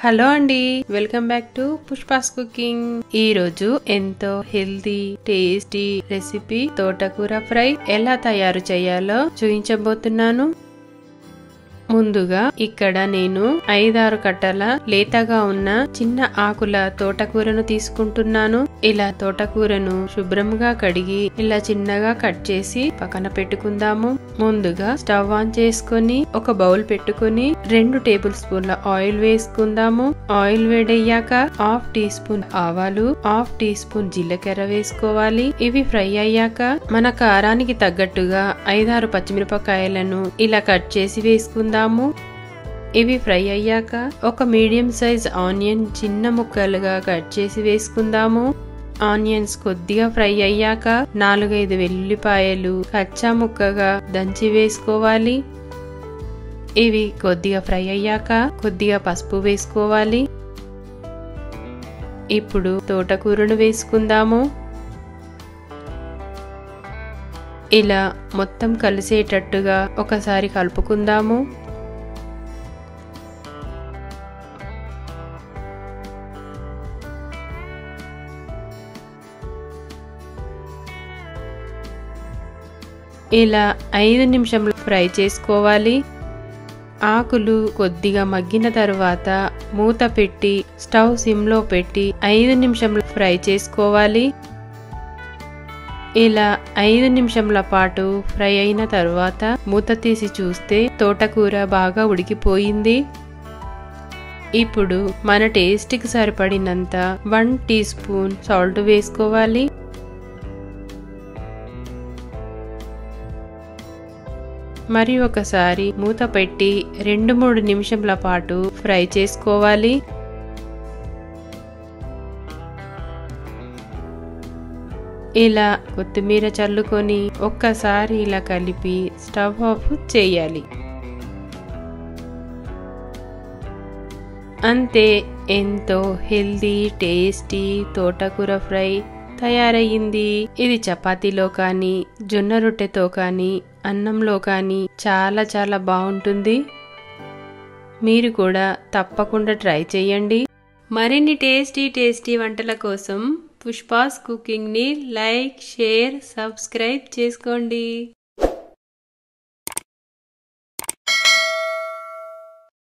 Hello అండి, welcome back to Pushpa's cooking. ఈ రోజు ఎంతో హెల్తీ టేస్టీ రెసిపీ తోటకూర ఫ్రై ఎలా తయారు చేయాలో చూపించబోతున్నాను. ముందుగా ఇక్కడ నేను 5-6 కట్టల లేతగా ఉన్న చిన్న ఆకుల తోటకూరను తీసుకుంటున్నాను. ఇలా తోటకూరను శుభ్రంగా కడిగి ఇలా చిన్నగా కట్ చేసి పక్కన పెట్టుకుందాము. ముందుగా స్టవ్ ఆన్ చేసుకొని ఒక బౌల్ పెట్టుకొని 2 టేబుల్ స్పూన్ల ఆయిల్ వేసుకుందాము. ఆయిల్ వేడయ్యాక 1/2 టీ స్పూన్ ఆవాలు, 1/2 టీ స్పూన్ జీలకర్ర వేసుకోవాలి. ఇవి ఫ్రై అయ్యాక మన కారానికి తగ్గట్టుగా 5-6 పచ్చిమిరపకాయలను ఇలా కట్ చేసి వేసుకుందాము. ఇవి ఫ్రై అయ్యాక ఒక మీడియం సైజ్ ఆనియన్ చిన్న ముక్కలుగా కట్ చేసి వేసుకుందాము. ఆనియన్స్ కొద్దిగా ఫ్రై అయ్యాక 4-5 వెల్లుల్లిపాయలు కచ్చా ముక్కగా దంచి వేసుకోవాలి. ఇవి కొద్దిగా ఫ్రై అయ్యాక కొద్దిగా పసుపు వేసుకోవాలి. ఇప్పుడు తోటకూరను వేసుకుందాము. ఇలా మొత్తం కలిసేటట్టుగా ఒకసారి కలుపుకుందాము. ఇలా 5 నిమిషాలు ఫ్రై చేసుకోవాలి. ఆకులు కొద్దిగా మగ్గిన తరువాత మూత పెట్టి స్టవ్ సిమ్లో పెట్టి 5 నిమిషాలు ఫ్రై చేసుకోవాలి. ఇలా 5 నిమిషాల పాటు ఫ్రై అయిన తరువాత మూత తీసి చూస్తే తోటకూర బాగా ఉడికిపోయింది. ఇప్పుడు మన టేస్ట్కి సరిపడినంత 1 టీ స్పూన్ సాల్ట్ వేసుకోవాలి. మరి ఒకసారి మూత పెట్టి 2-3 నిమిషాల పాటు ఫ్రై చేసుకోవాలి. ఇలా కొత్తిమీర చల్లుకొని ఒక్కసారి ఇలా కలిపి స్టవ్ ఆఫ్ చేయాలి. అంతే, ఎంతో హెల్తీ టేస్టీ తోటకూర ఫ్రై తయారయ్యింది. ఇది చపాతీలో కానీ జొన్న రొట్టెతో కానీ అన్నంలో కానీ చాలా చాలా బాగుంటుంది. మీరు కూడా తప్పకుండా ట్రై చేయండి. మరిన్ని టేస్టీ వంటల కోసం పుష్పాస్ కుకింగ్ని లైక్, షేర్, సబ్స్క్రైబ్ చేసుకోండి.